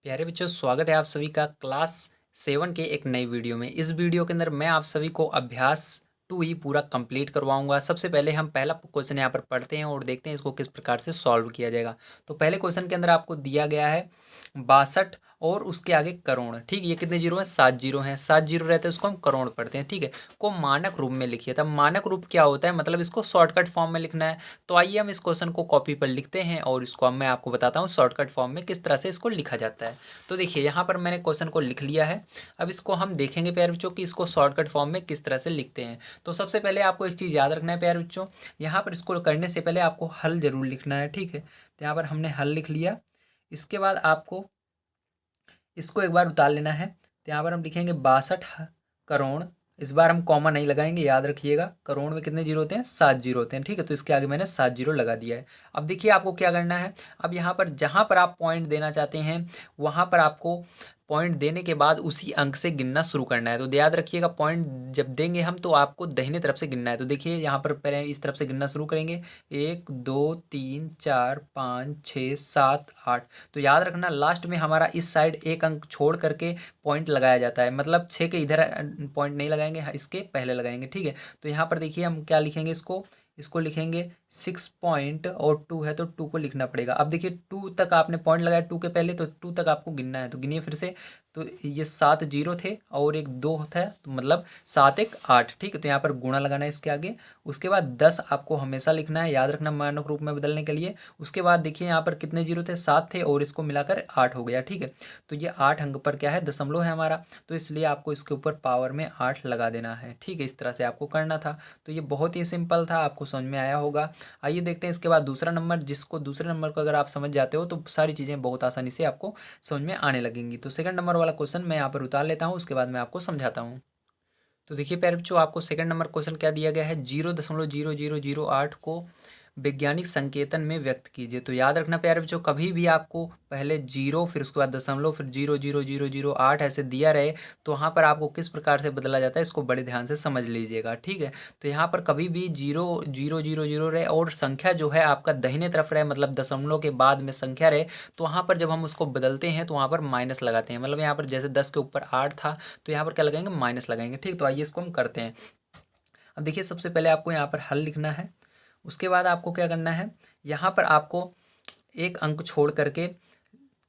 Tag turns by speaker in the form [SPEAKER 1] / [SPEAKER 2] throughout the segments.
[SPEAKER 1] प्यारे बच्चों, स्वागत है आप सभी का क्लास 7 के एक नई वीडियो में। इस वीडियो के अंदर मैं आप सभी को अभ्यास 2 ही पूरा कंप्लीट करवाऊंगा। सबसे पहले हम पहला क्वेश्चन यहाँ पर पढ़ते हैं और देखते हैं इसको किस प्रकार से सॉल्व किया जाएगा। तो पहले क्वेश्चन के अंदर आपको दिया गया है 62 और उसके आगे करोड़। ठीक, ये कितने जीरो हैं? 7 जीरो हैं। 7 जीरो रहते हैं, उसको हम करोड़ पढ़ते हैं। ठीक है, को मानक रूप में लिखिए। तब मानक रूप क्या होता है, मतलब इसको शॉर्टकट फॉर्म में लिखना है। तो आइए हम इस क्वेश्चन को कॉपी पर लिखते हैं और इसको अब मैं आपको बताता हूँ शॉर्टकट फॉर्म में किस तरह से इसको लिखा जाता है। तो देखिए, यहाँ पर मैंने क्वेश्चन को लिख लिया है। अब इसको हम देखेंगे प्यारे बच्चों कि इसको शॉर्टकट फॉर्म में किस तरह से लिखते हैं। तो सबसे पहले आपको एक चीज़ याद रखना है प्यारे बच्चों, यहाँ पर इसको करने से पहले आपको हल जरूर लिखना है। ठीक है, तो यहाँ पर हमने हल लिख लिया। इसके बाद आपको इसको एक बार उतार लेना है। तो यहाँ पर हम लिखेंगे 62 करोड़। इस बार हम कॉमा नहीं लगाएंगे, याद रखिएगा। करोड़ में कितने जीरो होते हैं? 7 जीरो होते हैं। ठीक है, तो इसके आगे मैंने 7 जीरो लगा दिया है। अब देखिए आपको क्या करना है। अब यहाँ पर जहाँ पर आप पॉइंट देना चाहते हैं वहाँ पर आपको पॉइंट देने के बाद उसी अंक से गिनना शुरू करना है। तो याद रखिएगा, पॉइंट जब देंगे हम तो आपको दाहिने तरफ से गिनना है। तो देखिए यहाँ पर पहले इस तरफ से गिनना शुरू करेंगे। 1 2 3 4 5 6 7 8। तो याद रखना, लास्ट में हमारा इस साइड एक अंक छोड़ करके पॉइंट लगाया जाता है। मतलब 6 के इधर पॉइंट नहीं लगाएंगे, इसके पहले लगाएंगे। ठीक है, तो यहाँ पर देखिए हम क्या लिखेंगे, इसको इसको लिखेंगे 6 पॉइंट और 2 है तो 2 को लिखना पड़ेगा। अब देखिए 2 तक आपने पॉइंट लगाया 2 के पहले, तो 2 तक आपको गिनना है। तो गिनिए फिर से। तो ये 7 जीरो थे और एक 2 था, तो मतलब 7 1 8। ठीक है, तो यहाँ पर गुणा लगाना है इसके आगे। उसके बाद 10 आपको हमेशा लिखना है, याद रखना, मानक रूप में बदलने के लिए। उसके बाद देखिए यहाँ पर कितने जीरो थे? 7 थे और इसको मिलाकर 8 हो गया। ठीक है, तो ये 8 अंक पर क्या है? दशमलव है हमारा। तो इसलिए आपको इसके ऊपर पावर में 8 लगा देना है। ठीक है, इस तरह से आपको करना था। तो ये बहुत ही सिंपल था, आपको समझ में आया होगा। आइए देखते हैं इसके बाद दूसरा नंबर। दूसरे नंबर को अगर आप समझ जाते हो तो सारी चीज़ें बहुत आसानी से आपको समझ में आने लगेंगी। तो सेकंड नंबर वाला क्वेश्चन मैं यहाँ पर उतार लेता हूँ, उसके बाद मैं आपको समझाता हूँ। तो देखिए प्यारे बच्चों, आपको सेकंड नंबर क्वेश्चन क्या दिया गया है? 0.0008 को वैज्ञानिक संकेतन में व्यक्त कीजिए। तो याद रखना प्यारे बच्चों, कभी भी आपको पहले जीरो, फिर उसके बाद दशमलव, फिर 0.0008 ऐसे दिया रहे तो वहाँ पर आपको किस प्रकार से बदला जाता है, इसको बड़े ध्यान से समझ लीजिएगा। ठीक है, तो यहाँ पर कभी भी 0.000 रहे और संख्या जो है आपका दाहिने तरफ रहे, मतलब दशमलव के बाद में संख्या रहे, तो वहाँ पर जब हम उसको बदलते हैं तो वहाँ पर माइनस लगाते हैं। मतलब यहाँ पर जैसे 10 के ऊपर 8 था तो यहाँ पर क्या लगाएंगे? माइनस लगाएंगे। ठीक, तो आइए इसको हम करते हैं। अब देखिए सबसे पहले आपको यहाँ पर हल लिखना है। उसके बाद आपको क्या करना है, यहाँ पर आपको एक अंक छोड़ करके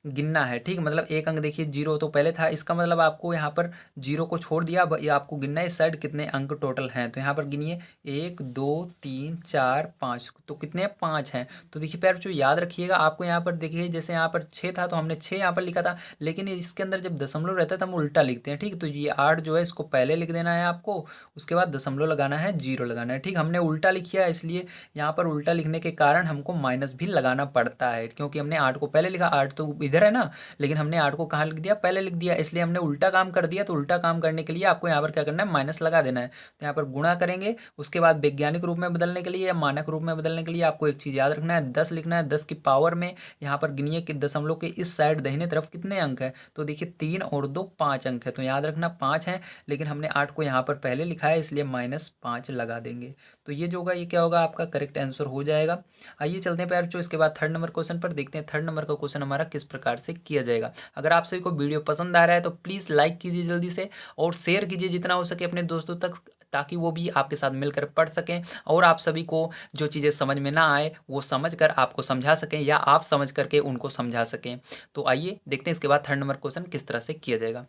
[SPEAKER 1] गिनना है। ठीक, मतलब एक अंक देखिए जीरो तो पहले था, इसका मतलब आपको यहाँ पर जीरो को छोड़ दिया। अब ये आपको गिनना है इस साइड कितने अंक टोटल हैं। तो यहाँ पर गिनिए 1 2 3 4 5। तो कितने हैं? 5 हैं। तो देखिए प्यारे बच्चों, याद रखिएगा, आपको यहाँ पर देखिए जैसे यहाँ पर 6 था तो हमने 6 यहाँ पर लिखा था, लेकिन इसके अंदर जब दशमलव रहता है तो हम उल्टा लिखते हैं। ठीक, तो ये 8 जो है इसको पहले लिख देना है आपको, उसके बाद दशमलव लगाना है, जीरो लगाना है। ठीक, हमने उल्टा लिखा है, इसलिए यहाँ पर उल्टा लिखने के कारण हमको माइनस भी लगाना पड़ता है, क्योंकि हमने 8 को पहले लिखा। 8 तो इधर है ना, लेकिन हमने 8 को कहाँ लिख दिया? पहले लिख दिया, इसलिए हमने उल्टा काम कर दिया। तो उल्टा काम करने के लिए आपको यहाँ पर क्या करना है? माइनस लगा देना है। तो यहाँ पर गुणा करेंगे। उसके बाद वैज्ञानिक रूप में बदलने के लिए या मानक रूप में बदलने के लिए आपको एक चीज़ याद रखना है, 10 लिखना है। 10 की पावर में यहाँ पर गिनिए कि दशमलव के इस साइड दाहिने तरफ कितने अंक है। तो देखिए 3 और 2 5 अंक है, तो याद रखना 5 है, लेकिन हमने 8 को यहाँ पर पहले लिखा है, इसलिए -5 लगा देंगे। तो ये जो होगा, ये क्या होगा? आपका करेक्ट आंसर हो जाएगा। आइए चलते हैं प्यारे बच्चों इसके बाद थर्ड नंबर क्वेश्चन पर, देखते हैं थर्ड नंबर का क्वेश्चन हमारा किस प्रकार से किया जाएगा। अगर आप सभी को वीडियो पसंद आ रहा है तो प्लीज़ लाइक कीजिए जल्दी से और शेयर कीजिए जितना हो सके अपने दोस्तों तक, ताकि वो भी आपके साथ मिलकर पढ़ सकें और आप सभी को जो चीज़ें समझ में ना आए वो समझ कर आपको समझा सकें या आप समझ करके उनको समझा सकें। तो आइए देखते हैं इसके बाद थर्ड नंबर क्वेश्चन किस तरह से किया जाएगा।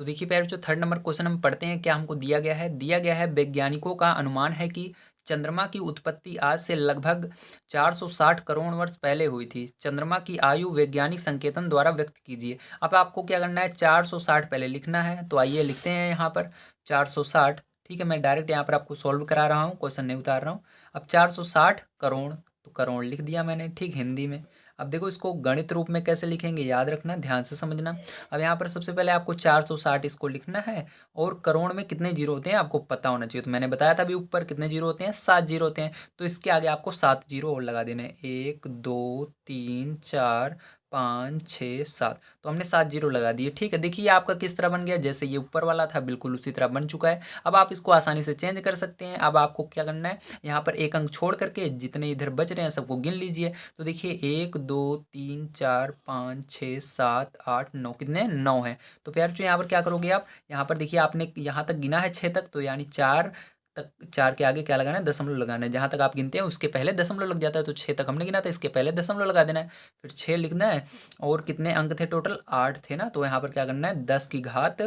[SPEAKER 1] तो देखिए प्यारे बच्चों, थर्ड नंबर क्वेश्चन हम पढ़ते हैं। क्या हमको दिया गया है वैज्ञानिकों का अनुमान है कि चंद्रमा की उत्पत्ति आज से लगभग 460 करोड़ वर्ष पहले हुई थी। चंद्रमा की आयु वैज्ञानिक संकेतन द्वारा व्यक्त कीजिए। अब आपको क्या करना है? 460 पहले लिखना है। तो आइए लिखते हैं यहाँ पर 460। ठीक है, मैं डायरेक्ट यहाँ पर आपको सॉल्व करा रहा हूँ, क्वेश्चन नहीं उतार रहा हूँ। अब 460 करोड़, तो करोड़ लिख दिया मैंने, ठीक, हिंदी में। अब देखो इसको गणित रूप में कैसे लिखेंगे, याद रखना, ध्यान से समझना। अब यहाँ पर सबसे पहले आपको 460 इसको लिखना है और करोड़ में कितने जीरो होते हैं आपको पता होना चाहिए। तो मैंने बताया था अभी ऊपर कितने जीरो होते हैं? 7 जीरो होते हैं। तो इसके आगे आपको 7 जीरो और लगा देने हैं। 1 2 3 4 5 6 7, तो हमने 7 जीरो लगा दिए। ठीक है, देखिए आपका किस तरह बन गया, जैसे ये ऊपर वाला था बिल्कुल उसी तरह बन चुका है। अब आप इसको आसानी से चेंज कर सकते हैं। अब आपको क्या करना है, यहाँ पर एक अंक छोड़ करके जितने इधर बच रहे हैं सबको गिन लीजिए। तो देखिए 1 2 3 4 5 6 7 8 9, कितने 9 है। तो प्यार बच्चों यहाँ पर क्या करोगे आप, यहाँ पर देखिए आपने यहाँ तक गिना है 6 तक, तो यानी 4 तक, 4 के आगे क्या लगाना है, दशमलव लगाना है। जहाँ तक आप गिनते हैं उसके पहले दशमलव लग जाता है, तो 6 तक हमने गिना था, इसके पहले दशमलव लगा देना है, फिर 6 लिखना है। और कितने अंक थे टोटल, 8 थे ना, तो यहाँ पर क्या करना है, 10 की घात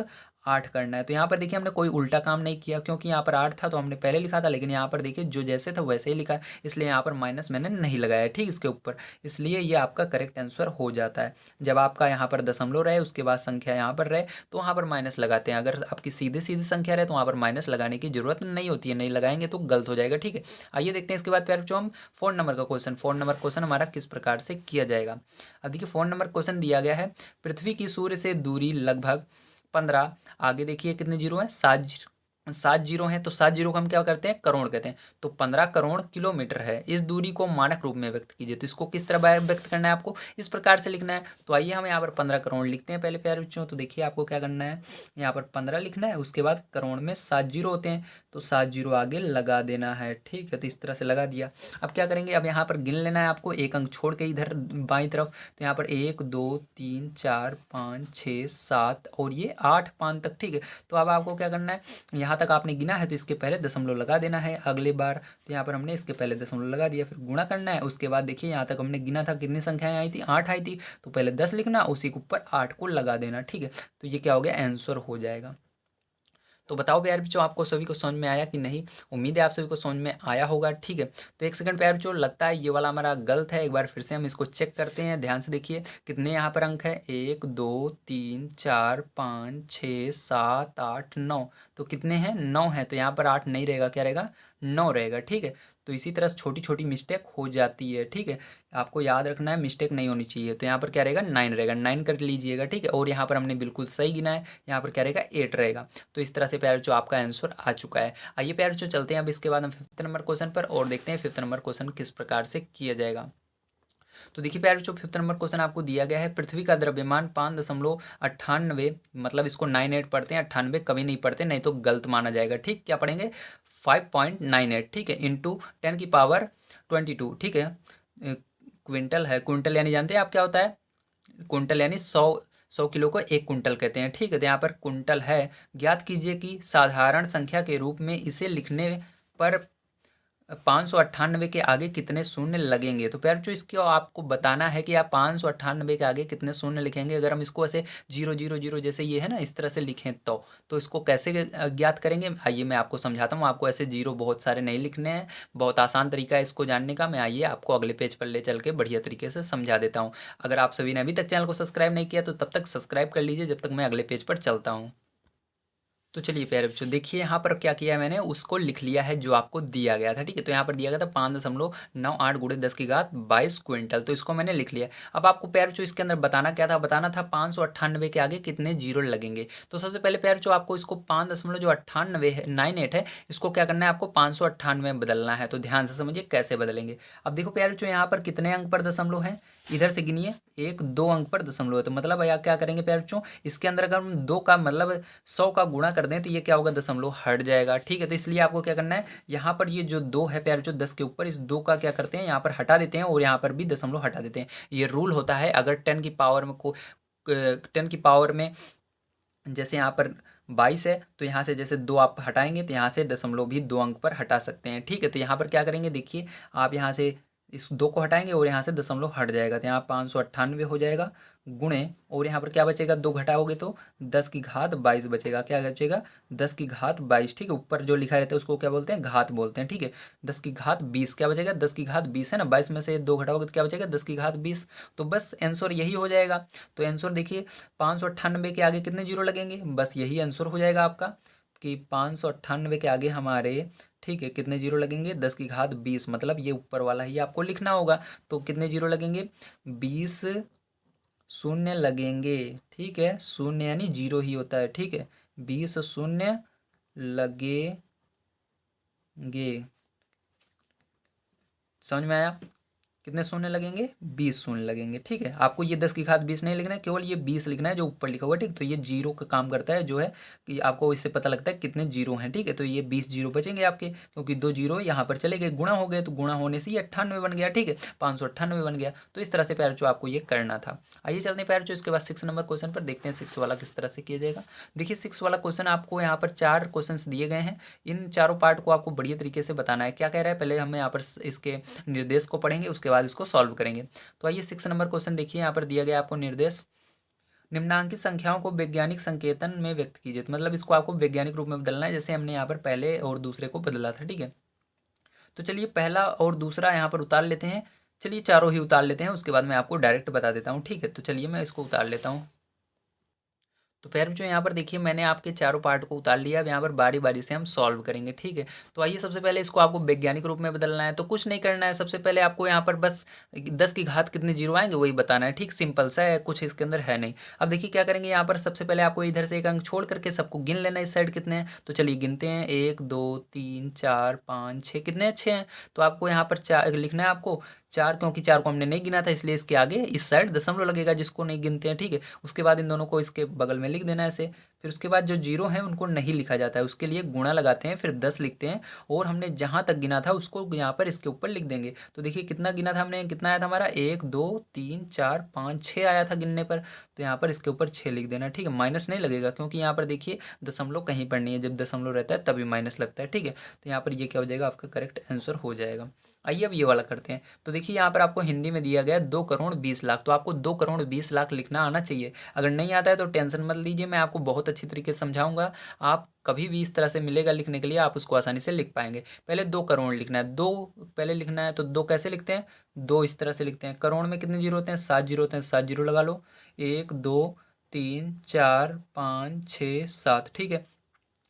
[SPEAKER 1] 8 करना है। तो यहाँ पर देखिए हमने कोई उल्टा काम नहीं किया, क्योंकि यहाँ पर 8 था तो हमने पहले लिखा था, लेकिन यहाँ पर देखिए जो जैसे था वैसे ही लिखा है, इसलिए यहाँ पर माइनस मैंने नहीं लगाया है, ठीक इसके ऊपर, इसलिए ये आपका करेक्ट आंसर हो जाता है। जब आपका यहाँ पर दशमलव रहे उसके बाद संख्या यहाँ पर रहे तो वहाँ पर माइनस लगाते हैं। अगर आपकी सीधी सीधी संख्या रहे तो वहाँ पर माइनस लगाने की जरूरत नहीं होती है, नहीं लगाएंगे तो गलत हो जाएगा। ठीक है, आइए देखते हैं इसके बाद प्यारे बच्चों हम 4 नंबर का क्वेश्चन। 4 नंबर क्वेश्चन हमारा किस प्रकार से किया जाएगा। अब देखिए 4 नंबर क्वेश्चन दिया गया है, पृथ्वी की सूर्य से दूरी लगभग 15, आगे देखिए कितने जीरो हैं, 7 जीरो हैं, तो 7 जीरो को हम क्या करते हैं, करोड़ कहते हैं। तो 15 करोड़ किलोमीटर है, इस दूरी को मानक रूप में व्यक्त कीजिए। तो इसको किस तरह व्यक्त करना है, आपको इस प्रकार से लिखना है। तो आइए हम यहाँ पर 15 करोड़ लिखते हैं पहले प्यारे बच्चों। तो देखिए आपको क्या करना है, यहाँ पर 15 लिखना है, उसके बाद करोड़ में 7 जीरो होते हैं, तो 7 जीरो आगे लगा देना है। ठीक है, तो इस तरह से लगा दिया। अब क्या करेंगे, अब यहाँ पर गिन लेना है आपको, एक अंक छोड़ के इधर बाईं तरफ। तो यहाँ पर 1 2 3 4 5 6 7 और ये 8 5 तक। ठीक है, तो अब आपको क्या करना है, यहाँ तक आपने गिना है तो इसके पहले दशमलव लगा देना है अगले बार। तो यहाँ पर हमने इसके पहले दशमलव लगा दिया, फिर गुणा करना है। उसके बाद देखिए यहाँ तक हमने गिना था, कितनी संख्याएं आई थी, 8 आई थी, तो पहले 10 लिखना, उसी के ऊपर 8 को लगा देना। ठीक है, तो ये क्या हो गया, आंसर हो जाएगा। तो बताओ प्यारे बच्चों, आपको सभी को समझ में आया कि नहीं। उम्मीद है आप सभी को समझ में आया होगा। ठीक है, तो एक सेकंड प्यारे बच्चों, लगता है ये वाला हमारा गलत है, एक बार फिर से हम इसको चेक करते हैं। ध्यान से देखिए कितने यहाँ पर अंक है, 1 2 3 4 5 6 7 8 9, तो कितने हैं, 9 है। तो यहाँ पर 8 नहीं रहेगा, क्या रहेगा, 9 रहेगा। ठीक है, तो इसी तरह छोटी छोटी मिस्टेक हो जाती है। ठीक है, आपको याद रखना है, मिस्टेक नहीं होनी चाहिए। तो यहाँ पर क्या रहेगा, 9 रहेगा, 9 कर लीजिएगा। ठीक है, और यहाँ पर हमने बिल्कुल सही गिना है, यहाँ पर क्या रहेगा, 8 रहेगा। तो इस तरह से प्यारे बच्चों आपका आंसर आ चुका है। आइए प्यारे बच्चों चलते हैं अब इसके बाद हम 5th नंबर क्वेश्चन पर, और देखते हैं 5th नंबर क्वेश्चन किस प्रकार से किया जाएगा। तो देखिए प्यारे बच्चों 5th नंबर क्वेश्चन आपको दिया गया है, पृथ्वी का द्रव्यमान 5.98, मतलब इसको 98 पढ़ते हैं, 98 कभी नहीं पढ़ते, नहीं तो गलत माना जाएगा। ठीक, क्या पढ़ेंगे, 5.98। ठीक है, इंटू 10 की पावर 22। ठीक है, क्विंटल है, क्विंटल यानी जानते हैं आप क्या होता है, कुंटल यानी 100 किलो को 1 कुंटल कहते हैं। ठीक है, तो यहाँ पर कुंटल है। ज्ञात कीजिए कि साधारण संख्या के रूप में इसे लिखने पर 598 के आगे कितने शून्य लगेंगे। तो प्यारे बच्चों इसको आपको बताना है कि आप 598 के आगे कितने शून्य लिखेंगे। अगर हम इसको ऐसे 0 0 0 जैसे ये है ना, इस तरह से लिखें तो इसको कैसे ज्ञात करेंगे, आइए मैं आपको समझाता हूँ। आपको ऐसे जीरो बहुत सारे नहीं लिखने हैं, बहुत आसान तरीका है इसको जानने का। मैं आइए आपको अगले पेज पर ले चल के बढ़िया तरीके से समझा देता हूँ। अगर आप सभी ने अभी तक चैनल को सब्सक्राइब नहीं किया तो तब तक सब्सक्राइब कर लीजिए, जब तक मैं अगले पेज पर चलता हूँ। तो चलिए प्यारे बच्चों देखिए यहाँ पर क्या किया है मैंने, उसको लिख लिया है जो आपको दिया गया था। ठीक है, तो यहाँ पर दिया गया था 5.98 गुणे 10 की घात 22 क्विंटल, तो इसको मैंने लिख लिया। अब आपको प्यारे बच्चों इसके अंदर बताना क्या था, बताना था 598 के आगे कितने जीरो लगेंगे। तो सबसे पहले प्यारे बच्चों आपको इसको 5.98 है, 98 है, इसको क्या करना है, आपको 598 में बदलना है। तो ध्यान से समझिए कैसे बदलेंगे। अब देखो प्यारे बच्चों यहाँ पर कितने अंक पर दशमलव है, इधर से गिनिए, 1 2 अंक पर दशमलव है। तो मतलब यहाँ क्या करेंगे प्यारे बच्चों, इसके अंदर अगर हम 2 का मतलब 100 का गुणा कर दें तो ये क्या होगा, दशमलव हट जाएगा। ठीक है, तो इसलिए आपको क्या करना है, यहाँ पर ये जो 2 है प्यारे बच्चों 10 के ऊपर, इस 2 का क्या करते हैं, यहाँ पर हटा देते हैं, और यहाँ पर भी दशमलव हटा देते हैं। ये रूल होता है, अगर 10 की पावर में 10 की पावर में जैसे यहाँ पर 22 है, तो यहाँ से जैसे 2 आप हटाएंगे तो यहाँ से दशमलव भी 2 अंक पर हटा सकते हैं। ठीक है, तो यहाँ पर क्या करेंगे, देखिए आप यहाँ से इस 2 को हटाएंगे और यहाँ से दशमलव हट जाएगा, तो यहाँ 598 हो जाएगा गुणे, और यहाँ पर क्या बचेगा, 2 घटाओगे तो 10 की घात 22 बचेगा। क्या बचेगा, 10 की घात 22। ठीक है, ऊपर जो लिखा रहता है उसको क्या बोलते हैं, घात बोलते हैं। ठीक है, 10 की घात 20 क्या बचेगा, 10 की घात 20 है ना, 22 में से 2 घटाओगे तो क्या बचेगा, 10 की घात 20। तो बस आंसर यही हो जाएगा। तो आंसर देखिए 598 के आगे कितने जीरो लगेंगे, बस यही आंसर हो जाएगा आपका कि 598 के आगे हमारे, ठीक है, कितने जीरो लगेंगे, 10 की घात 20, मतलब ये ऊपर वाला ही आपको लिखना होगा। तो कितने जीरो लगेंगे, 20 शून्य लगेंगे। ठीक है, शून्य यानी जीरो ही होता है। ठीक है, 20 शून्य लगेंगे। समझ में आया कितने शून्य लगेंगे, 20 शून्य लगेंगे। ठीक है, आपको ये 10 की घात 20 नहीं लिखना है, केवल ये 20 लिखना है जो ऊपर लिखा हुआ है। ठीक, तो ये जीरो का काम करता है, जो है कि आपको इससे पता लगता है कितने जीरो हैं। ठीक है, तो ये 20 जीरो बचेंगे आपके, क्योंकि 2 जीरो यहाँ पर चले गए, गुणा हो गए, तो गुणा होने से ये 98 बन गया। ठीक है, 598 बन गया। तो इस तरह से प्यारे बच्चों आपको ये करना था। आइए चलते हैं प्यारे बच्चों इसके बाद 6 नंबर क्वेश्चन पर, देखते हैं 6 वाला किस तरह से किया जाएगा। देखिए 6 वाला क्वेश्चन आपको यहाँ पर 4 क्वेश्चन दिए गए हैं। इन चारों पार्ट को आपको बढ़िया तरीके से बताना है। क्या कह रहा है, पहले हम यहाँ पर इसके निर्देश को पढ़ेंगे, उसके बाद इसको सॉल्व करेंगे। तो आइए 6 नंबर क्वेश्चन देखिए, यहाँ पर दिया गया आपको निर्देश, निम्नांकित संख्याओं को वैज्ञानिक संकेतन में व्यक्त कीजिए। तो मतलब इसको आपको वैज्ञानिक रूप में बदलना है, जैसे हमने यहाँ पर पहले और दूसरे को बदला था। ठीक है, तो चलिए पहला और दूसरा यहाँ पर उतार लेते हैं। चलिए चारों ही उतार लेते हैं, उसके बाद मैं आपको डायरेक्ट बता देता हूँ। ठीक है, तो चलिए मैं इसको उतार लेता हूँ। तो फिर जो यहाँ पर देखिए मैंने आपके चारों पार्ट को उतार लिया। अब यहाँ पर बारी बारी से हम सॉल्व करेंगे। ठीक है, तो आइए सबसे पहले इसको आपको वैज्ञानिक रूप में बदलना है। तो कुछ नहीं करना है, सबसे पहले आपको यहाँ पर बस 10 की घात कितने जीरो आएंगे वही बताना है। ठीक, सिंपल सा है, कुछ इसके अंदर है नहीं। अब देखिए क्या करेंगे, यहाँ पर सबसे पहले आपको इधर से एक अंक छोड़ करके सबको गिन लेना है, इस साइड कितने हैं। तो चलिए गिनते हैं, 1 2 3 4 5 6, कितने अच्छे हैं। तो आपको यहाँ पर 4 लिखना है आपको 4, क्योंकि 4 को हमने नहीं गिना था, इसलिए इसके आगे इस साइड दशमलव लगेगा, जिसको नहीं गिनते हैं। ठीक है, उसके बाद इन दोनों को इसके बगल में लिख देना है ऐसे। फिर उसके बाद जो जीरो हैं उनको नहीं लिखा जाता है, उसके लिए गुणा लगाते हैं, फिर 10 लिखते हैं, और हमने जहाँ तक गिना था उसको यहाँ पर इसके ऊपर लिख देंगे। तो देखिए कितना गिना था हमने, कितना आया था हमारा, 1 2 3 4 5 6 आया था गिनने पर। तो यहाँ पर इसके ऊपर 6 लिख देना। ठीक है, माइनस नहीं लगेगा, क्योंकि यहाँ पर देखिए दशमलव कहीं पर नहीं है, जब दशमलव रहता है तभी माइनस लगता है। ठीक है, तो यहाँ पर ये क्या हो जाएगा, आपका करेक्ट आंसर हो जाएगा। आइए अब ये वाला करते हैं। तो देखिए यहाँ पर आपको हिंदी में दिया गया 2 करोड़ 20 लाख, तो आपको 2 करोड़ 20 लाख लिखना आना चाहिए। अगर नहीं आता है तो टेंशन मत लीजिए, मैं आपको बहुत अच्छी तरीके से समझाऊंगा। आप कभी भी इस तरह से मिलेगा लिखने के लिए, आप उसको आसानी से लिख पाएंगे। पहले 2 करोड़ लिखना है, 2 पहले लिखना है। तो 2 कैसे लिखते हैं, 2 इस तरह से लिखते हैं। करोड़ में कितने जीरो होते हैं, 7 जीरो होते हैं, 7 जीरो लगा लो। 1 2 3 4 5 6 7। ठीक है,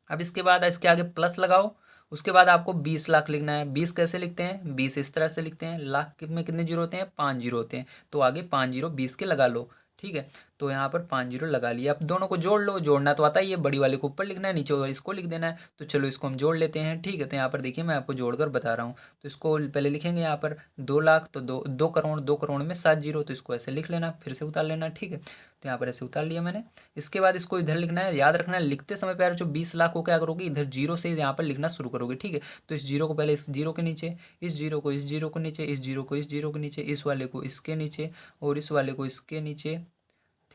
[SPEAKER 1] अब इसके बाद इसके आगे प्लस लगाओ। उसके बाद आपको 20 लाख लिखना है। 20 कैसे लिखते हैं, 20 इस तरह से लिखते हैं। लाख में कितने जीरो होते हैं, 5 जीरो होते हैं। तो आगे 5 जीरो 20 के लगा लो। ठीक है, तो यहाँ पर 5 जीरो लगा लिया। अब दोनों को जोड़ लो, जोड़ना तो आता ही है, बड़ी वाले को ऊपर लिखना है, नीचे वाले इसको लिख देना है। तो चलो इसको हम जोड़ लेते हैं। ठीक है, तो यहाँ पर देखिए मैं आपको जोड़कर बता रहा हूँ। तो इसको पहले लिखेंगे यहाँ पर 2 लाख, तो 2 करोड़, 2 करोड़ में 7 जीरो, तो इसको ऐसे लिख लेना, फिर से उतार लेना। ठीक है, तो यहाँ पर ऐसे उतार लिया मैंने। इसके बाद इसको इधर लिखना है, याद रखना है लिखते समय प्यारे जो 20 लाख को क्या करोगे, इधर जीरो से यहाँ पर लिखना शुरू करोगे। ठीक है, तो इस जीरो को पहले इस जीरो के नीचे, इस जीरो को इस जीरो को नीचे, इस जीरो को इस जीरो के नीचे, इस वाले को इसके नीचे, और इस वाले को इसके नीचे।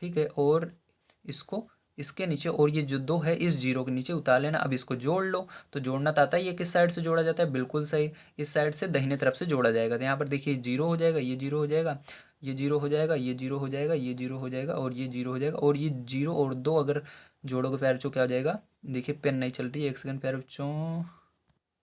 [SPEAKER 1] ठीक है, और इसको इसके नीचे, और ये जो 2 है इस जीरो के नीचे उतार लेना। अब इसको जोड़ लो। तो जोड़ना तो आता है, ये किस साइड से जोड़ा जाता है, बिल्कुल सही, इस साइड से दाहिने तरफ से जोड़ा जाएगा। तो यहाँ पर देखिए जीरो हो जाएगा, ये जीरो हो जाएगा, ये जीरो हो जाएगा, ये जीरो हो जाएगा, ये जीरो हो जाएगा, और ये जीरो हो जाएगा, और ये जीरो और 2 अगर जोड़ोगे प्यारे बच्चों क्या हो जाएगा। देखिए पेन नहीं चल रही है, एक सेकंड प्यारे बच्चों।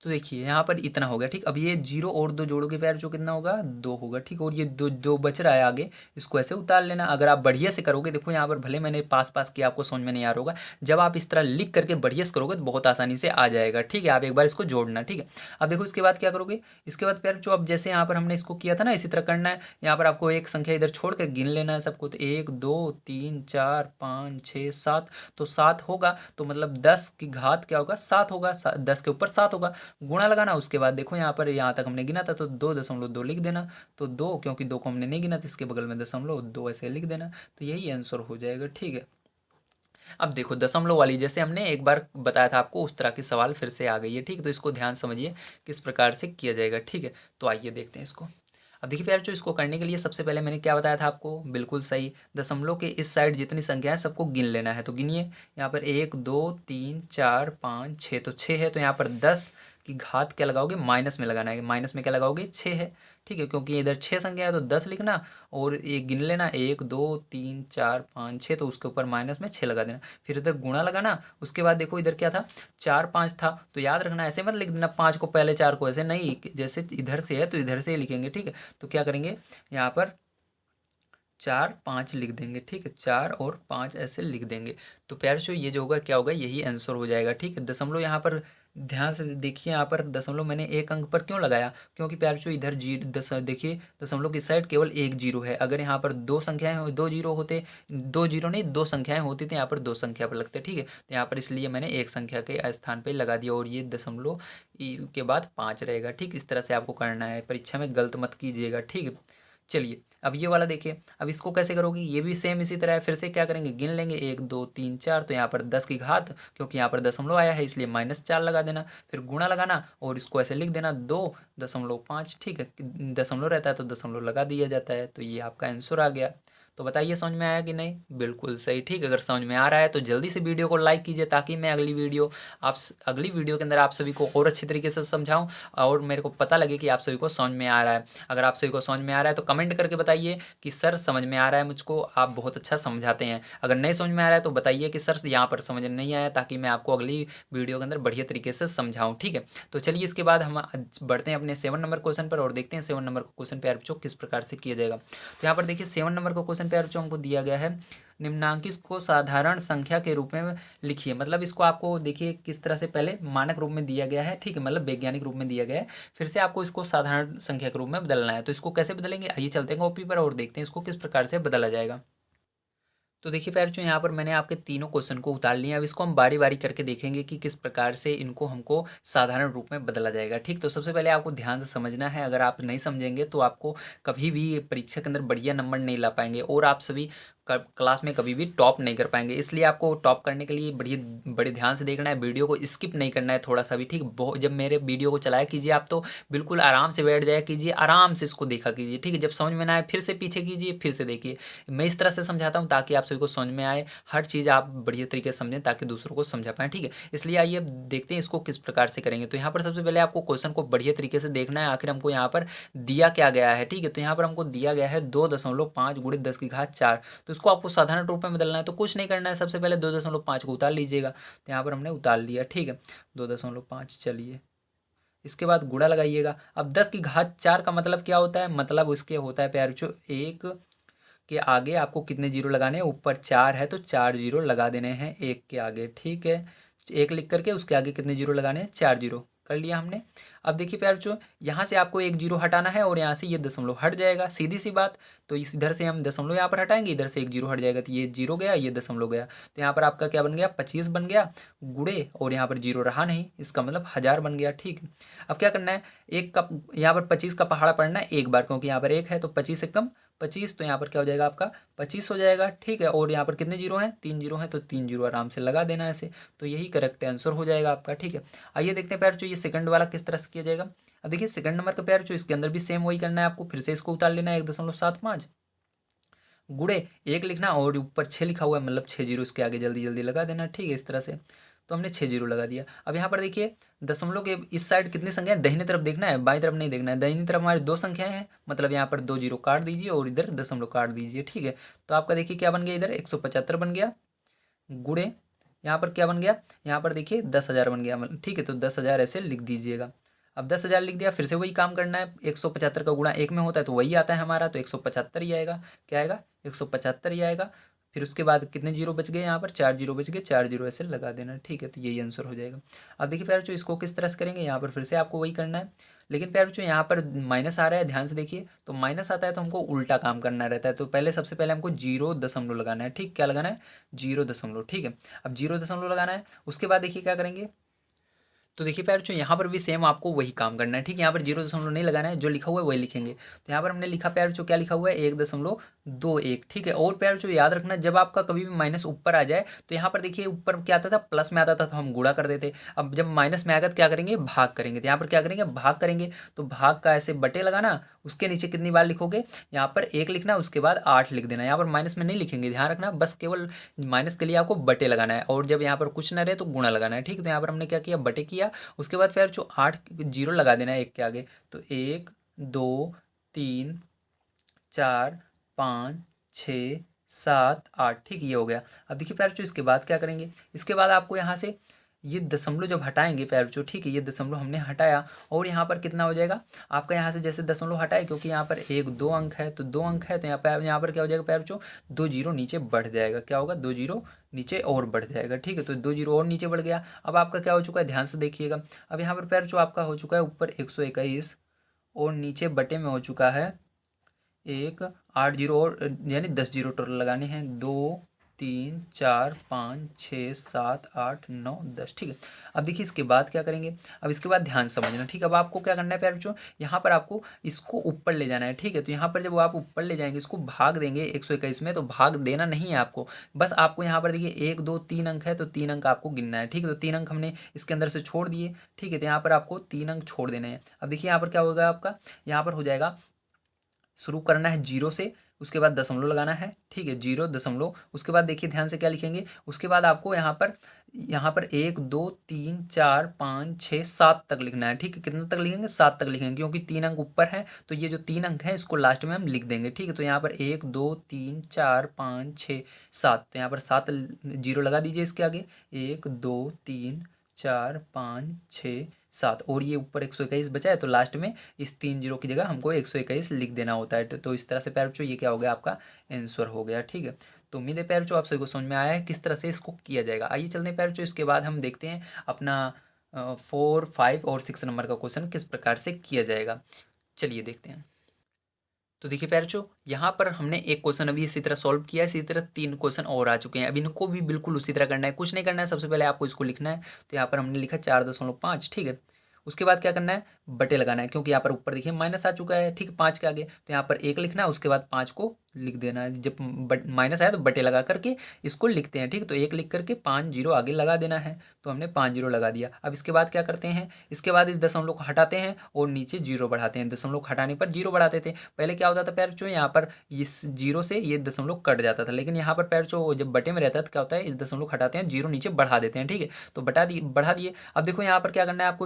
[SPEAKER 1] तो देखिए यहाँ पर इतना हो गया। ठीक, अब ये जीरो और 2 जोड़ोगे प्यारे बच्चों कितना होगा, 2 होगा। ठीक, और ये दो बच रहा है आगे, इसको ऐसे उतार लेना। अगर आप बढ़िया से करोगे, देखो यहाँ पर भले मैंने पास पास किया, आपको समझ में नहीं आ रहा होगा, जब आप इस तरह लिख करके बढ़िया से करोगे तो बहुत आसानी से आ जाएगा। ठीक है, आप एक बार इसको जोड़ना। ठीक है, अब देखो इसके बाद क्या करोगे, इसके बाद प्यारे बच्चों अब जैसे यहाँ पर हमने इसको किया था ना, इसी तरह करना है। यहाँ पर आपको एक संख्या इधर छोड़ कर गिन लेना है सबको। तो 1 2 3 4 5 6 7, तो 7 होगा। तो मतलब 10 की घात क्या होगा, 7 होगा, 10 के ऊपर 7 होगा, गुणा लगाना। उसके बाद देखो यहाँ पर यहाँ तक हमने गिना था, तो 2.2 लिख देना। तो 2, क्योंकि 2 को हमने नहीं गिना था, इसके बगल में दशमलव 2 ऐसे लिख देना। तो यही आंसर हो जाएगा। ठीक है, अब देखो दशमलव वाली जैसे हमने एक बार बताया था आपको, उस तरह की सवाल फिर से आ गई है। ठीक है, तो इसको ध्यान समझिए किस प्रकार से किया जाएगा। ठीक है, तो आइए देखते हैं इसको। अब देखिए प्यारे जो इसको करने के लिए सबसे पहले मैंने क्या बताया था आपको, बिल्कुल सही, दशमलव के इस साइड जितनी संख्या है सबको गिन लेना है। तो गिनिए, यहाँ पर 1 2 3 4 5 6, तो 6 है। तो यहाँ पर 10 की घात क्या लगाओगे, माइनस में लगाना है। माइनस में क्या लगाओगे, 6 है। ठीक है, क्योंकि इधर 6 संख्या है तो 10 लिखना, और ये गिन लेना 1 2 3 4 5 6, तो उसके ऊपर माइनस में 6 लगा देना। फिर इधर गुणा लगाना। उसके बाद देखो इधर क्या था, 4 5 था। तो याद रखना ऐसे मत लिख देना 5 को पहले 4 को, ऐसे नहीं, जैसे इधर से है तो इधर से ही लिखेंगे। ठीक है, तो क्या करेंगे यहाँ पर 4 5 लिख देंगे, ठीक है, 4 और 5 ऐसे लिख देंगे। तो प्यारे ये जो होगा क्या होगा, यही आंसर हो जाएगा, ठीक है। दशमलव यहाँ पर ध्यान से देखिए, यहाँ पर दशमलव मैंने एक अंक पर क्यों लगाया, क्योंकि प्यारे इधर देखिए दशमलव की साइड केवल एक जीरो है। अगर यहाँ पर दो संख्याएं हो, दो जीरो होते, दो जीरो नहीं दो संख्याएं होती तो यहाँ पर दो संख्या पर लगते, ठीक है। तो यहाँ पर इसलिए मैंने एक संख्या के स्थान पर लगा दिया और ये दशमलव के बाद 5 रहेगा, ठीक। इस तरह से आपको करना है, परीक्षा में गलत मत कीजिएगा, ठीक है। चलिए अब ये वाला देखिए, अब इसको कैसे करोगे, ये भी सेम इसी तरह है। फिर से क्या करेंगे, गिन लेंगे 1 2 3 4, तो यहाँ पर 10 की घात, क्योंकि यहाँ पर दशमलव आया है इसलिए -4 लगा देना, फिर गुणा लगाना और इसको ऐसे लिख देना 2.5, ठीक है। दशमलव रहता है तो दशमलव लगा दिया जाता है, तो ये आपका आंसर आ गया। तो बताइए समझ में आया कि नहीं, बिल्कुल सही, ठीक। अगर समझ में आ रहा है तो जल्दी से वीडियो को लाइक कीजिए, ताकि मैं अगली वीडियो के अंदर आप सभी को और अच्छी तरीके से समझाऊं और मेरे को पता लगे कि आप सभी को समझ में आ रहा है। अगर आप सभी को समझ में आ रहा है तो कमेंट करके बताइए कि सर समझ में आ रहा है मुझको, आप बहुत अच्छा समझाते हैं। अगर नहीं समझ में आ रहा है तो बताइए कि सर यहाँ पर समझ नहीं आया, ताकि मैं आपको अगली वीडियो के अंदर बढ़िया तरीके से समझाऊँ, ठीक है। तो चलिए इसके बाद हम बढ़ते हैं अपने 7 नंबर क्वेश्चन पर और देखते हैं 7 नंबर का क्वेश्चन प्यारे बच्चों किस प्रकार से किया जाएगा। तो यहाँ पर देखिए 7 नंबर का क्वेश्चन प्यारे बच्चों हमको दिया गया है, निम्नांकित को साधारण संख्या के रूप में लिखिए। मतलब इसको आपको देखिए किस तरह से, पहले मानक रूप में दिया गया है, ठीक है, मतलब वैज्ञानिक रूप में दिया गया है, फिर से आपको इसको साधारण संख्या के रूप में बदलना है। तो इसको कैसे बदलेंगे, आइए चलते हैं कॉपी पर और देखते हैं इसको किस प्रकार से बदला जाएगा। तो देखिए प्यारे बच्चों, यहाँ पर मैंने आपके तीनों क्वेश्चन को उतार लिया। अब इसको हम बारी बारी करके देखेंगे कि किस प्रकार से इनको हमको साधारण रूप में बदला जाएगा, ठीक। तो सबसे पहले आपको ध्यान से समझना है, अगर आप नहीं समझेंगे तो आपको कभी भी परीक्षा के अंदर बढ़िया नंबर नहीं ला पाएंगे और आप सभी क्लास में कभी भी टॉप नहीं कर पाएंगे। इसलिए आपको टॉप करने के लिए बड़े ध्यान से देखना है, वीडियो को स्किप नहीं करना है थोड़ा सा भी, ठीक। बहुत जब मेरे वीडियो को चलाया कीजिए आप तो बिल्कुल आराम से बैठ जाया कीजिए, आराम से इसको देखा कीजिए, ठीक है। जब समझ में ना आए फिर से पीछे कीजिए, फिर से देखिए। मैं इस तरह से समझाता हूँ ताकि आप सभी को समझ में आए, हर चीज़ आप बढ़िया तरीके से समझें ताकि दूसरों को समझा पाएँ, ठीक है। इसलिए आइए अब देखते हैं इसको किस प्रकार से करेंगे। तो यहाँ पर सबसे पहले आपको क्वेश्चन को बढ़िया तरीके से देखना है, आखिर हमको यहाँ पर दिया क्या गया है, ठीक है। तो यहाँ पर हमको दिया गया है 2.5 गुणित 10 की घात 4। तो इसको आपको साधारण रूप में बदलना है, तो कुछ नहीं करना है, सबसे पहले 2.5 को उतार लीजिएगा। तो यहाँ पर हमने उतार लिया, ठीक है, 2.5। चलिए इसके बाद गुणा लगाइएगा। अब 10 की घात 4 का मतलब क्या होता है, मतलब इसके होता है प्यारे बच्चों, एक के आगे आपको कितने जीरो लगाने हैं, ऊपर 4 है तो 4 जीरो लगा देने हैं एक के आगे, ठीक है। एक लिख करके उसके आगे कितने जीरो लगाने हैं, 4 जीरो कर लिया हमने। अब देखिए प्यारे बच्चों, यहाँ से आपको एक जीरो हटाना है और यहाँ से ये दशमलव हट जाएगा, सीधी सी बात। तो इस इधर से हम दशमलव यहाँ पर हटाएंगे, इधर से एक जीरो हट जाएगा, तो ये जीरो गया, ये दशमलव गया। तो यहाँ पर आपका क्या बन गया, 25 बन गया गुड़े, और यहाँ पर जीरो रहा नहीं, इसका मतलब 1000 बन गया, ठीक है। अब क्या करना है, एक का यहाँ पर 25 का पहाड़ा पड़ना है एक बार, क्योंकि यहाँ पर एक है तो 25 से कम 25, तो यहाँ पर क्या हो जाएगा आपका 25 हो जाएगा, ठीक है। और यहाँ पर कितने जीरो हैं, 3 जीरो हैं, तो 3 जीरो आराम से लगा देना ऐसे, तो यही करेक्ट आंसर हो जाएगा आपका, ठीक है। आइए देखते हैं प्यारे बच्चों ये सेकंड वाला किस तरह से किया जाएगा। अब देखिए सेकंड नंबर का प्यारे बच्चों, इसके अंदर भी सेम वही करना है आपको, फिर से इसको उतार लेना है 1.75 गुड़े एक लिखना और ऊपर 6 लिखा हुआ है, मतलब 6 जीरो इसके आगे जल्दी जल्दी लगा देना, ठीक है, इस तरह से। तो हमने 6 जीरो लगा दिया। अब यहाँ पर देखिए दशमलव के इस साइड कितनी संख्या है, दाहिने तरफ देखना है, बाईं तरफ नहीं देखना है। दाहिनी तरफ हमारी 2 संख्याएं हैं, मतलब यहाँ पर 2 जीरो काट दीजिए और इधर दशमलव काट दीजिए, ठीक है। तो आपका देखिए क्या बन गया, इधर 175 बन गया गुड़े, यहाँ पर क्या बन गया, यहाँ पर देखिए 10,000 बन गया, ठीक है। तो 10,000 ऐसे लिख दीजिएगा। अब 10,000 लिख दिया, फिर से वही काम करना है, 175 का गुणा एक में होता है तो वही आता है हमारा, तो 175 ही आएगा। क्या आएगा, 175 ही आएगा। फिर उसके बाद कितने जीरो बच गए, यहाँ पर 4 जीरो बच गए, 4 जीरो ऐसे लगा देना, ठीक है। तो यही आंसर हो जाएगा। अब देखिए प्यारे बच्चों इसको किस तरह से करेंगे, यहाँ पर फिर से आपको वही करना है, लेकिन प्यारे बच्चों यहाँ पर माइनस आ रहा है, ध्यान से देखिए। तो माइनस आता है तो हमको उल्टा काम करना रहता है, तो पहले सबसे पहले हमको 0 दशमलव लगाना है, ठीक। क्या लगाना है, 0 दशमलव, ठीक है। अब 0 दशमलव लगाना है, उसके बाद देखिए क्या करेंगे। तो देखिए प्यारे बच्चों यहाँ पर भी सेम आपको वही काम करना है, ठीक है। यहाँ पर 0 दशमलव नहीं लगाना है, जो लिखा हुआ है वही लिखेंगे। तो यहाँ पर हमने लिखा प्यारे बच्चों, क्या लिखा हुआ है, 1.21, ठीक है। और प्यारे बच्चों याद रखना, जब आपका कभी भी माइनस ऊपर आ जाए तो यहाँ पर देखिए ऊपर क्या आता था, प्लस में आता था तो हम गुणा कर देते। अब जब माइनस में आएगा तो क्या करेंगे, भाग करेंगे। तो यहाँ पर क्या करेंगे, भाग करेंगे। तो भाग का ऐसे बटे लगाना, उसके नीचे कितनी बार लिखोगे, यहाँ पर 1 लिखना, उसके बाद 8 लिख देना। यहाँ पर माइनस में नहीं लिखेंगे, ध्यान रखना, बस केवल माइनस के लिए आपको बटे लगाना है, और जब यहाँ पर कुछ ना रहे तो गुणा लगाना है, ठीक। तो यहाँ पर हमने क्या किया, बटे किया। उसके बाद फिर जो 8 जीरो लगा देना है एक के आगे, तो 1 2 3 4 5 6 7 8, ठीक, ये हो गया। अब देखिए प्यारे बच्चों इसके बाद क्या करेंगे, इसके बाद आपको यहाँ से ये दशमलव जब हटाएंगे प्यारे बच्चों, ठीक है, ये दशमलव हमने हटाया और यहाँ पर कितना हो जाएगा आपका, यहाँ से जैसे दशमलव हटाए क्योंकि यहाँ पर एक दो अंक है तो दो अंक है, तो यहाँ पर क्या हो जाएगा प्यारे बच्चों, दो जीरो नीचे बढ़ जाएगा। क्या होगा, दो जीरो नीचे और बढ़ जाएगा। ठीक है, तो दो जीरो और नीचे बढ़ गया। अब आपका क्या हो चुका है, ध्यान से देखिएगा। अब यहाँ पर प्यारे बच्चों आपका हो चुका है ऊपर 121 और नीचे बटे में हो चुका है एक 8 जीरो और यानी 10 जीरो टोटल लगाने हैं। 2 3 4 5 6 7 8 9 10। ठीक है, अब देखिए इसके बाद क्या करेंगे। अब इसके बाद ध्यान समझना, ठीक है। अब आपको क्या करना है प्यारे बच्चों, यहाँ पर आपको इसको ऊपर ले जाना है। ठीक है, तो यहाँ पर जब आप ऊपर ले जाएंगे, इसको भाग देंगे 121 में, तो भाग देना नहीं है आपको, बस आपको यहाँ पर देखिए 1 2 3 अंक है तो 3 अंक आपको गिनना है। ठीक है, तो 3 अंक हमने इसके अंदर से छोड़ दिए। ठीक है, तो यहाँ पर आपको 3 अंक छोड़ देने हैं। अब देखिए यहाँ पर क्या होगा आपका, यहाँ पर हो जाएगा, शुरू करना है जीरो से, उसके बाद दशमलव लगाना है। ठीक है, जीरो दशमलव, उसके बाद देखिए ध्यान से क्या लिखेंगे, उसके बाद आपको यहाँ पर 1 2 3 4 5 6 7 तक लिखना है। ठीक है, कितना तक लिखेंगे, 7 तक लिखेंगे, क्योंकि 3 अंक ऊपर है तो ये जो 3 अंक हैं इसको लास्ट में हम लिख देंगे। ठीक है, तो यहाँ पर 1 2 3 4 5 6 7, तो यहाँ पर 7 जीरो लगा दीजिए इसके आगे। 1 2 3 4 5 6 7 और ये ऊपर 121 बचा है, तो लास्ट में इस 3 जीरो की जगह हमको 121 लिख देना होता है। तो इस तरह से प्यारे बच्चों ये क्या हो गया, आपका आंसर हो गया। ठीक है, तो उम्मीद है प्यारे बच्चों आप सभी को समझ में आया है किस तरह से इसको किया जाएगा। आइए चलते हैं प्यारे बच्चों, इसके बाद हम देखते हैं अपना 4 5 और 6 नंबर का क्वेश्चन किस प्रकार से किया जाएगा। चलिए देखते हैं। तो देखिए प्यारे बच्चों, यहाँ पर हमने एक क्वेश्चन अभी इसी तरह सॉल्व किया है, इसी तरह 3 क्वेश्चन और आ चुके हैं। अब इनको भी बिल्कुल उसी तरह करना है, कुछ नहीं करना है, सबसे पहले आपको इसको लिखना है। तो यहाँ पर हमने लिखा 4.5। ठीक है, उसके बाद क्या करना है, बटे लगाना है, क्योंकि यहाँ पर ऊपर देखिए माइनस आ चुका है। ठीक है, 5 के आगे, तो यहाँ पर 1 लिखना है, उसके बाद 5 को लिख देना है। जब माइनस आया तो बटे लगा करके इसको लिखते हैं। ठीक है, तो 1 लिख करके 5 जीरो आगे लगा देना है, तो हमने 5 जीरो लगा दिया। अब इसके बाद क्या करते हैं, इसके बाद इस दशमलव को हटाते हैं और नीचे जीरो बढ़ाते हैं। दशमलव को हटाने पर जीरो बढ़ाते थे। पहले क्या होता था प्यारे बच्चों, यहाँ पर इस जीरो से ये दशमलव कट जाता था, लेकिन यहाँ पर प्यारे बच्चों जब बटे में रहता है तो क्या होता है, इस दशमलव को हटाते हैं, जीरो नीचे बढ़ा देते हैं। ठीक है, तो बढ़ा दिए। अब देखो यहाँ पर क्या करना है आपको,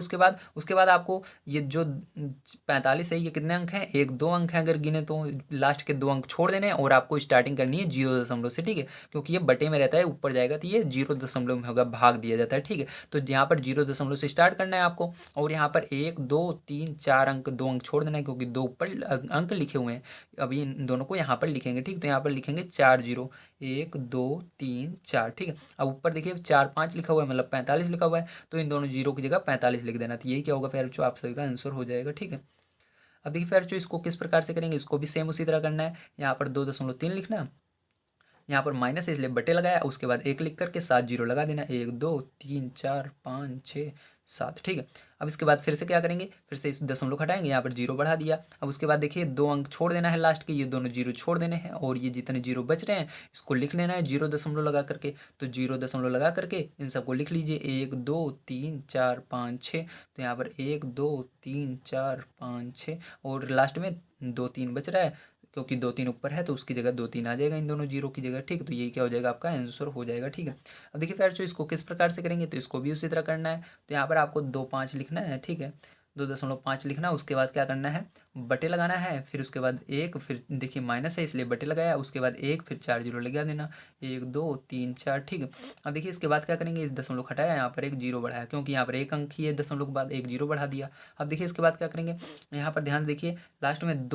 [SPEAKER 1] उसके बाद आपको ये जो 45 है, ये कितने अंक हैं, 1 2 अंक हैं अगर गिने तो, लास्ट के 2 अंक छोड़ देने हैं और आपको स्टार्टिंग करनी है 0 से। ठीक है, क्योंकि ये बटे में रहता है, ऊपर जाएगा तो ये 0 में होगा, भाग दिया जाता है। ठीक है, तो यहाँ पर 0 से स्टार्ट करना है आपको, और यहाँ पर 1 2 3 4 अंक, 2 अंक छोड़ देना है, क्योंकि 2 ऊपर अंक लिखे हुए हैं। अभी इन दोनों को यहाँ पर लिखेंगे। ठीक, तो यहाँ पर लिखेंगे 4 जीरो, 1 2 3 4। ठीक है, अब ऊपर देखिए 4 5 लिखा हुआ है, मतलब 45 लिखा हुआ है, तो इन दोनों जीरो की जगह 45 लिख देना। तो यही क्या होगा प्यारे बच्चों, आप सभी का आंसर हो जाएगा। ठीक है, अब देखिए प्यारे बच्चों इसको किस प्रकार से करेंगे, इसको भी सेम उसी तरह करना है। यहाँ पर 2.3 लिखना है, यहाँ पर माइनस है इसलिए बटे लगाया, उसके बाद 1 लिख करके 7 जीरो लगा देना, 1 2 3 4 5 6 7। ठीक है, अब इसके बाद फिर से क्या करेंगे, फिर से इस दशमलव हटाएंगे, यहाँ पर जीरो बढ़ा दिया। अब उसके बाद देखिए 2 अंक छोड़ देना है लास्ट के, ये दोनों जीरो छोड़ देने हैं, और ये जितने जीरो बच रहे हैं इसको लिख लेना है 0 लगा करके। तो 0 लगा करके इन सबको लिख लीजिए, 1 2 3 4 5 6। तो यहाँ पर 1 2 3 4 5 6 और लास्ट में 2 3 बच रहा है, क्योंकि 2 3 ऊपर है तो उसकी जगह 2 3 आ जाएगा इन दोनों जीरो की जगह। ठीक है, तो यही क्या हो जाएगा, आपका आंसर हो जाएगा। ठीक है, अब देखिए फ्रेंड्स इसको किस प्रकार से करेंगे, तो इसको भी उसी तरह करना है। तो यहाँ पर आपको 2 5 लिखना है। ठीक है, 2.5 लिखना, उसके बाद क्या करना है, बटे लगाना है, फिर उसके बाद 1, फिर देखिए माइनस है इसलिए बटे लगाया, उसके बाद 1, फिर 4 जीरो लगा देना, 1 2 3 4। ठीक है, अब देखिए इसके बाद क्या करेंगे, इस दशमलव हटाया, यहाँ पर एक जीरो बढ़ाया, क्योंकि यहाँ पर एक अंक ही है, दशमलव के बाद एक जीरो बढ़ा दिया। अब देखिए इसके बाद क्या करेंगे, यहाँ पर ध्यान देखिए लास्ट में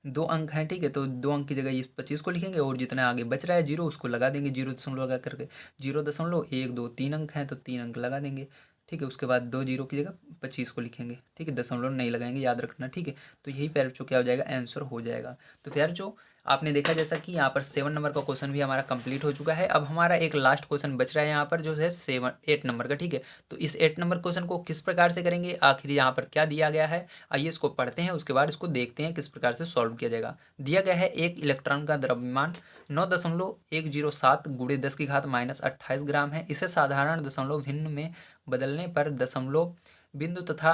[SPEAKER 1] दो अंक हैं। ठीक है, तो 2 अंक की जगह इस 25 को लिखेंगे, और जितना आगे बच रहा है जीरो उसको लगा देंगे, 0 लगा करके 0.1 2 3 अंक हैं तो 3 अंक लगा देंगे। ठीक है, उसके बाद 2 जीरो की जगह 25 को लिखेंगे। ठीक है, दशमलव नहीं लगाएंगे, याद रखना। ठीक है, तो यही प्यारे बच्चों क्या हो जाएगा, आंसर हो जाएगा। तो प्यारे बच्चों आपने देखा जैसा कि यहाँ पर 7 नंबर का क्वेश्चन भी हमारा कंप्लीट हो चुका है। अब हमारा एक लास्ट क्वेश्चन बच रहा है यहाँ पर, जो है 8 नंबर का। ठीक है, तो इस 8 नंबर क्वेश्चन को किस प्रकार से करेंगे, आखिर यहाँ पर क्या दिया गया है, आइए इसको पढ़ते हैं, उसके बाद इसको देखते हैं किस प्रकार से सॉल्व किया जाएगा। दिया गया है एक इलेक्ट्रॉन का द्रव्यमान 9.107 गुणे 10 की घात -28 ग्राम है। इसे साधारण दशमलव भिन्न में बदलने पर दशमलव बिंदु तथा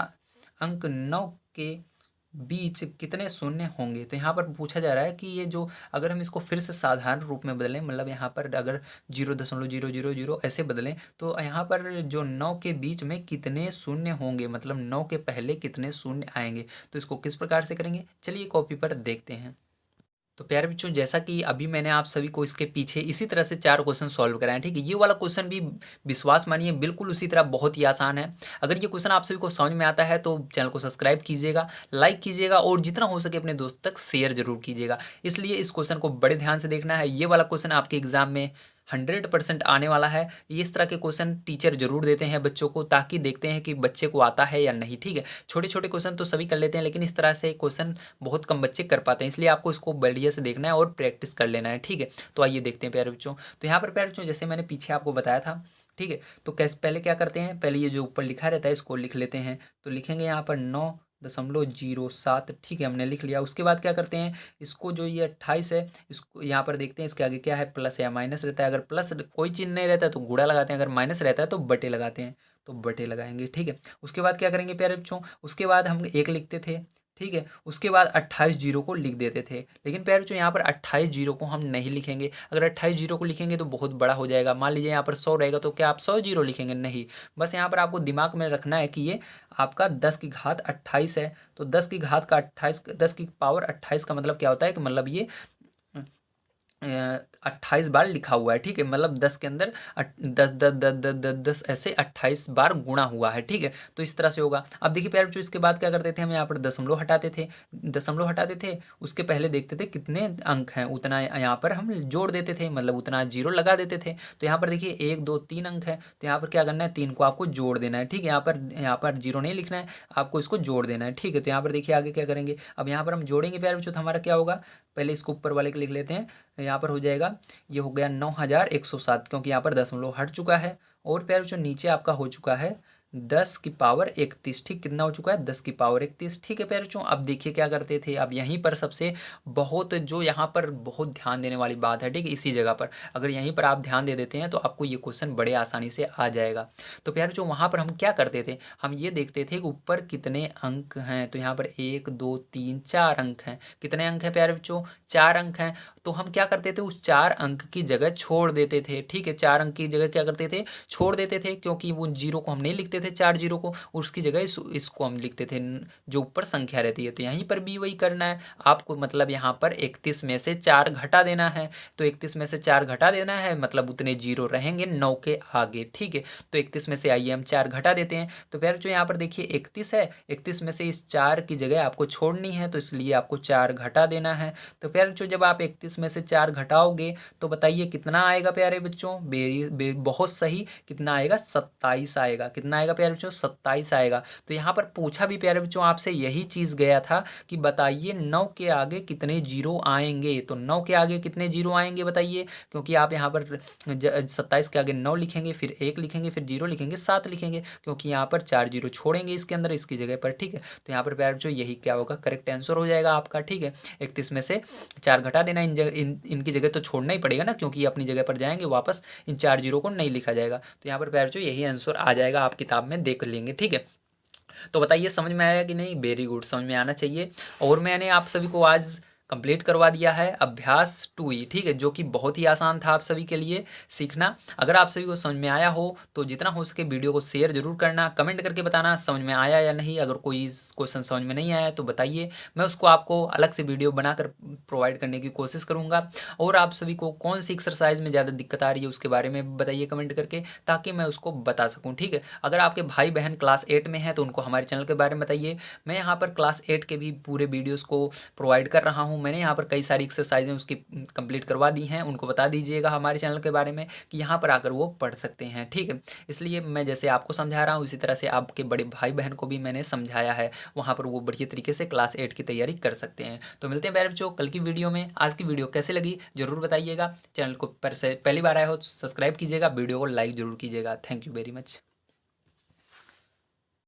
[SPEAKER 1] अंक 9 के बीच कितने शून्य होंगे। तो यहाँ पर पूछा जा रहा है कि ये जो, अगर हम इसको फिर से साधारण रूप में बदलें, मतलब यहाँ पर अगर 0.000 ऐसे बदलें, तो यहाँ पर जो 9 के बीच में कितने शून्य होंगे, मतलब 9 के पहले कितने शून्य आएंगे। तो इसको किस प्रकार से करेंगे, चलिए कॉपी पर देखते हैं। तो प्यारे बच्चों, जैसा कि अभी मैंने आप सभी को इसके पीछे इसी तरह से 4 क्वेश्चन सॉल्व कराए, ठीक है। ये वाला क्वेश्चन भी विश्वास मानिए बिल्कुल उसी तरह बहुत ही आसान है। अगर ये क्वेश्चन आप सभी को समझ में आता है तो चैनल को सब्सक्राइब कीजिएगा, लाइक कीजिएगा और जितना हो सके अपने दोस्त तक शेयर जरूर कीजिएगा। इसलिए इस क्वेश्चन को बड़े ध्यान से देखना है। ये वाला क्वेश्चन आपके एग्जाम में 100% आने वाला है। इस तरह के क्वेश्चन टीचर जरूर देते हैं बच्चों को, ताकि देखते हैं कि बच्चे को आता है या नहीं, ठीक है। छोटे छोटे क्वेश्चन तो सभी कर लेते हैं, लेकिन इस तरह से क्वेश्चन बहुत कम बच्चे कर पाते हैं, इसलिए आपको इसको बढ़िया से देखना है और प्रैक्टिस कर लेना है, ठीक है। तो आइए देखते हैं प्यारे बच्चों। तो यहाँ पर प्यारे बच्चों, जैसे मैंने पीछे आपको बताया था, ठीक है। तो कैसे पहले क्या करते हैं, पहले ये जो ऊपर लिखा रहता है इसको लिख लेते हैं। तो लिखेंगे यहाँ पर 9.07, ठीक है, हमने लिख लिया। उसके बाद क्या करते हैं, इसको जो ये 28 है, इसको यहाँ पर देखते हैं इसके आगे क्या है, प्लस या माइनस रहता है। अगर प्लस कोई चिन्ह नहीं रहता है तो गुणा लगाते हैं, अगर माइनस रहता है तो बटे लगाते हैं, तो बटे लगाएंगे, ठीक है। उसके बाद क्या करेंगे प्यारे बच्चों, उसके बाद हम 1 लिखते थे, ठीक है। उसके बाद 28 जीरो को लिख देते थे, लेकिन प्यारे बच्चों यहाँ पर 28 जीरो को हम नहीं लिखेंगे। अगर 28 जीरो को लिखेंगे तो बहुत बड़ा हो जाएगा। मान लीजिए यहाँ पर 100 रहेगा, तो क्या आप 100 जीरो लिखेंगे? नहीं। बस यहाँ पर आपको दिमाग में रखना है कि ये आपका 10 की घात 28 है। तो 10 की घात का 28, 10 की पावर 28 का मतलब क्या होता है कि मतलब ये 28 बार लिखा हुआ है, ठीक है। मतलब 10 के अंदर 10 10 10 10 10 10 ऐसे 28 बार गुणा हुआ है, ठीक है। तो इस तरह से होगा। अब देखिए प्यारे बच्चों, इसके बाद क्या करते थे, हम यहाँ पर दशमलव हटाते थे, उसके पहले देखते थे कितने अंक हैं, उतना यहाँ पर हम जोड़ देते थे, मतलब उतना जीरो लगा देते थे। तो यहाँ पर देखिए 1 2 3 अंक है, तो यहाँ पर क्या करना है, 3 को आपको जोड़ देना है, ठीक है। यहाँ पर जीरो नहीं लिखना है, आपको इसको जोड़ देना है, ठीक है। तो यहाँ पर देखिए आगे क्या करेंगे, अब यहाँ पर हम जोड़ेंगे प्यारे बच्चों, तो हमारा क्या होगा, पहले इसको ऊपर वाले को लिख लेते हैं। यहाँ पर हो जाएगा, ये हो गया 9107, क्योंकि यहाँ पर दशमलव हट चुका है। और प्यारे बच्चों नीचे आपका हो चुका है 10 की पावर 31, ठीक। कितना हो चुका है, 10 की पावर 31, ठीक है प्यारे बच्चों। अब देखिए क्या करते थे, अब यहीं पर सबसे बहुत जो यहाँ पर बहुत ध्यान देने वाली बात है, ठीक है। इसी जगह पर अगर यहीं पर आप ध्यान दे देते हैं तो आपको ये क्वेश्चन बड़े आसानी से आ जाएगा। तो प्यारे बच्चों, वहाँ पर हम क्या करते थे, हम ये देखते थे कि ऊपर कितने अंक हैं। तो यहाँ पर 1 2 3 4 अंक हैं। कितने अंक हैं प्यारे बच्चों, 4 अंक हैं। तो हम क्या करते थे, उस 4 अंक की जगह छोड़ देते थे, ठीक है। 4 अंक की जगह क्या करते थे, छोड़ देते थे, क्योंकि वो जीरो को हम नहीं लिखते थे, 4 जीरो को, उसकी जगह इसको हम लिखते थे जो ऊपर संख्या रहती है। तो यहीं पर भी वही करना है आपको, मतलब यहाँ पर 31 में से 4 घटा देना है। तो 31 में से 4 घटा देना है, मतलब उतने जीरो रहेंगे 9 के आगे, ठीक है। तो 31 में से आइए हम 4 घटा देते हैं। तो फिर जो यहाँ पर देखिए 31 है, 31 में से इस 4 की जगह आपको छोड़नी है, तो इसलिए आपको 4 घटा देना है। तो फिर जो जब आप 31 में से 4 घटाओगे तो बताइए कितना आएगा प्यारे बच्चों, बहुत सही, कितना आएगा, 27 आएगा। कितना आएगा प्यारे बच्चों, 27 आएगा। तो यहाँ पर पूछा भी प्यारे बच्चों आपसे यही चीज़ गया था कि बताइए 9 के आगे कितने जीरो आएंगे। तो 9 के आगे कितने जीरो आएंगे बताइए, क्योंकि आप यहाँ पर 27 के आगे 9 लिखेंगे, फिर 1 लिखेंगे, फिर जीरो लिखेंगे, 7 लिखेंगे, क्योंकि यहाँ पर 4 जीरो छोड़ेंगे इसके अंदर, इसकी जगह पर, ठीक है। तो यहाँ पर प्यारे बच्चों यही क्या होगा, करेक्ट आंसर हो जाएगा आपका, ठीक है। 31 में से 4 घटा देना, इनकी जगह तो छोड़ना ही पड़ेगा ना, क्योंकि अपनी जगह पर जाएंगे वापस, इन 4 जीरो को नहीं लिखा जाएगा। तो यहाँ पर प्यारे बच्चों यही आंसर आ जाएगा, आप किताब में देख लेंगे, ठीक है। तो बताइए समझ में आया कि नहीं, वेरी गुड, समझ में आना चाहिए। और मैंने आप सभी को आज कंप्लीट करवा दिया है अभ्यास 2E, ठीक है, जो कि बहुत ही आसान था आप सभी के लिए सीखना। अगर आप सभी को समझ में आया हो तो जितना हो सके वीडियो को शेयर जरूर करना, कमेंट करके बताना समझ में आया या नहीं। अगर कोई क्वेश्चन समझ में नहीं आया तो बताइए, मैं उसको आपको अलग से वीडियो बनाकर प्रोवाइड करने की कोशिश करूँगा। और आप सभी को कौन सी एक्सरसाइज में ज़्यादा दिक्कत आ रही है उसके बारे में बताइए कमेंट करके, ताकि मैं उसको बता सकूँ, ठीक है। अगर आपके भाई बहन क्लास 8 में हैं तो उनको हमारे चैनल के बारे में बताइए। मैं यहाँ पर क्लास 8 के भी पूरे वीडियोज़ को प्रोवाइड कर रहा हूँ। मैंने यहाँ पर कई सारी एक्सरसाइजें उसकी कंप्लीट करवा दी हैं, उनको बता दीजिएगा हमारे चैनल के बारे में कि यहाँ पर आकर वो पढ़ सकते हैं, ठीक है। इसलिए मैं जैसे आपको समझा रहा हूँ इसी तरह से आपके बड़े भाई बहन को भी मैंने समझाया है, वहाँ पर वो बढ़िया तरीके से क्लास 8 की तैयारी कर सकते हैं। तो मिलते हैं प्यारे बच्चों कल की वीडियो में। आज की वीडियो कैसे लगी जरूर बताइएगा। चैनल को पहली बार आया हो तो सब्सक्राइब कीजिएगा, वीडियो को लाइक जरूर कीजिएगा। Thank you very much.